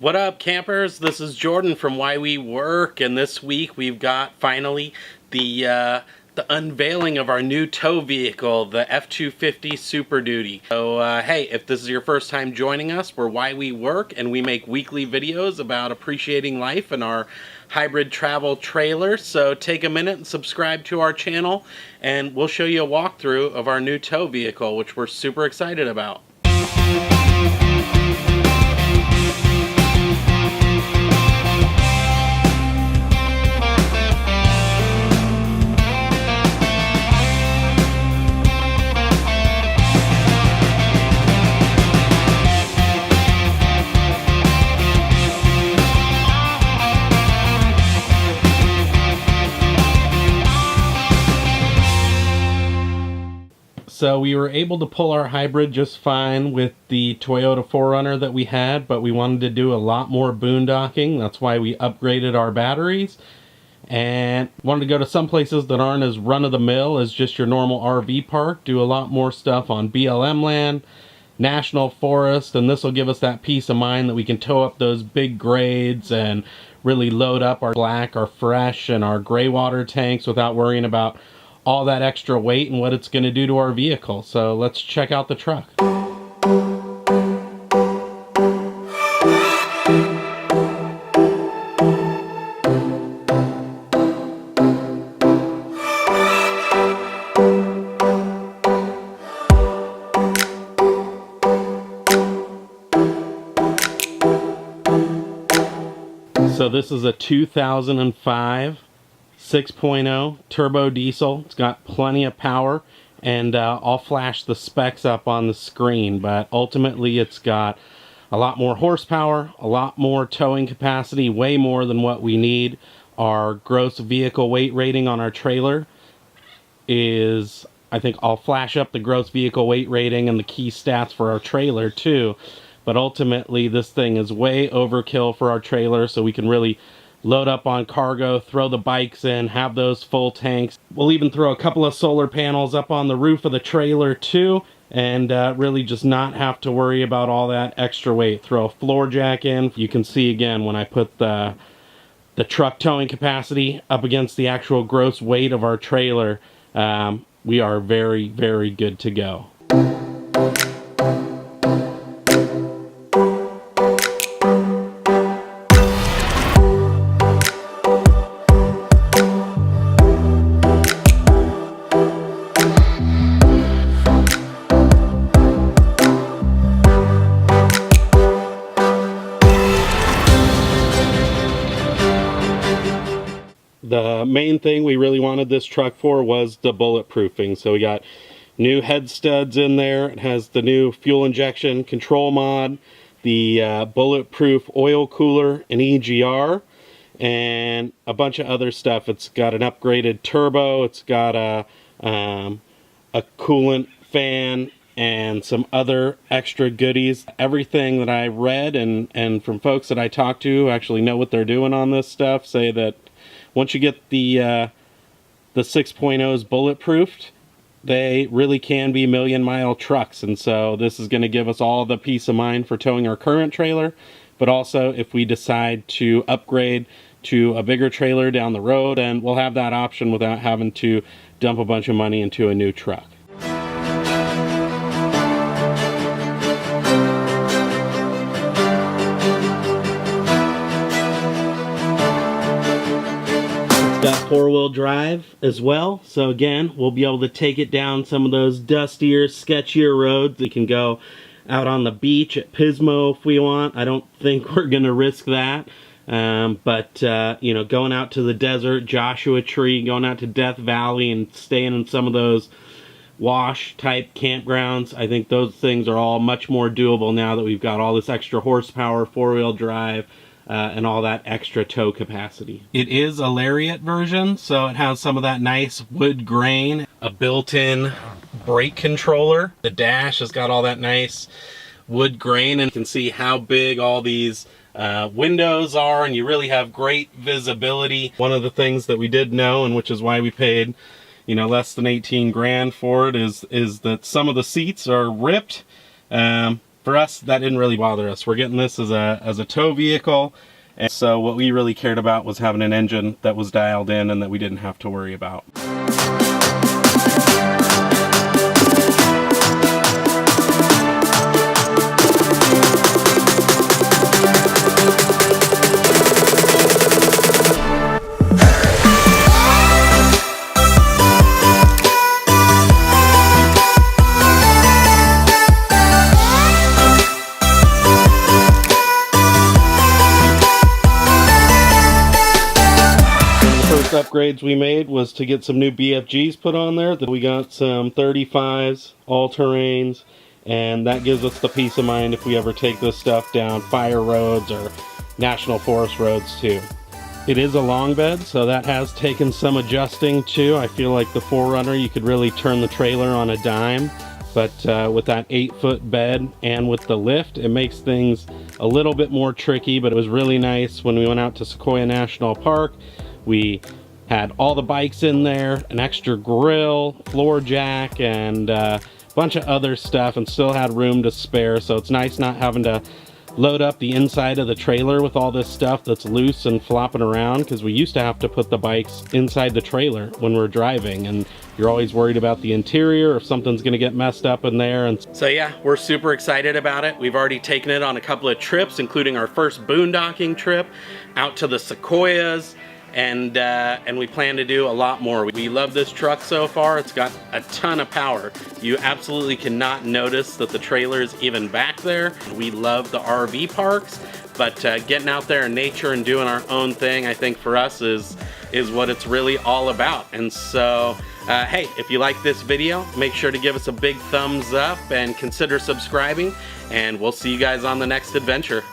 What up, campers? This is Jordan from Why We Work, and this week we've got finally the unveiling of our new tow vehicle, the F-250 Super Duty. So hey, if this is your first time joining us, we're Why We Work, and we make weekly videos about appreciating life in our hybrid travel trailer. So take a minute and subscribe to our channel, and we'll show you a walkthrough of our new tow vehicle, which we're super excited about. So we were able to pull our hybrid just fine with the Toyota 4Runner that we had, but we wanted to do a lot more boondocking. That's why we upgraded our batteries and wanted to go to some places that aren't as run-of-the-mill as just your normal RV park, do a lot more stuff on BLM land, national forest, and this will give us that peace of mind that we can tow up those big grades and really load up our black, our fresh, and our gray water tanks without worrying about all that extra weight and what it's going to do to our vehicle. So let's check out the truck. So this is a 2005 6.0 turbo diesel. It's got plenty of power, and I'll flash the specs up on the screen, but ultimately it's got a lot more horsepower, a lot more towing capacity, way more than what we need. Our gross vehicle weight rating on our trailer is, I think I'll flash up the gross vehicle weight rating and the key stats for our trailer too, but ultimately this thing is way overkill for our trailer, so we can really load up on cargo, throw the bikes in, have those full tanks. We'll even throw a couple of solar panels up on the roof of the trailer too, and really just not have to worry about all that extra weight. Throw a floor jack in. You can see again when I put the truck towing capacity up against the actual gross weight of our trailer, we are very, very good to go. The main thing we really wanted this truck for was the bulletproofing. So we got new head studs in there. It has the new fuel injection control mod, the bulletproof oil cooler, an EGR, and a bunch of other stuff. It's got an upgraded turbo. It's got a coolant fan and some other extra goodies. Everything that I read and from folks that I talked to who actually know what they're doing on this stuff say that once you get the 6.0s bulletproofed, they really can be million-mile trucks. And so this is going to give us all the peace of mind for towing our current trailer, but also if we decide to upgrade to a bigger trailer down the road, and we'll have that option without having to dump a bunch of money into a new truck. Got four-wheel drive as well, so again we'll be able to take it down some of those dustier, sketchier roads. We can go out on the beach at Pismo if we want. I don't think we're gonna risk that, but you know, going out to the desert, Joshua Tree, going out to Death Valley and staying in some of those wash type campgrounds, I think those things are all much more doable now that we've got all this extra horsepower, four-wheel drive, and all that extra tow capacity. It is a Lariat version, so it has some of that nice wood grain, a built-in brake controller. The dash has got all that nice wood grain, and you can see how big all these windows are, and you really have great visibility. One of the things that we did know, and which is why we paid, you know, less than 18 grand for it, is that some of the seats are ripped. for us, that didn't really bother us. We're getting this as a tow vehicle, and so what we really cared about was having an engine that was dialed in and that we didn't have to worry about. Upgrades we made was to get some new BFGs put on there. That we got some 35s, all-terrains, and that gives us the peace of mind if we ever take this stuff down fire roads or national forest roads too. It is a long bed, so that has taken some adjusting too. I feel like the 4Runner, you could really turn the trailer on a dime, but with that 8-foot bed and with the lift, it makes things a little bit more tricky. But it was really nice when we went out to Sequoia National Park. We had all the bikes in there, an extra grill, floor jack, and a bunch of other stuff, and still had room to spare. So it's nice not having to load up the inside of the trailer with all this stuff that's loose and flopping around, because we used to have to put the bikes inside the trailer when we're driving, and you're always worried about the interior, if something's gonna get messed up in there. And so yeah, we're super excited about it. We've already taken it on a couple of trips, including our first boondocking trip out to the Sequoias, and we plan to do a lot more. We love this truck so far. It's got a ton of power. You absolutely cannot notice that the trailer is even back there. We love the RV parks, but getting out there in nature and doing our own thing, I think for us is what it's really all about. And so hey, if you like this video, make sure to give us a big thumbs up and consider subscribing, and we'll see you guys on the next adventure.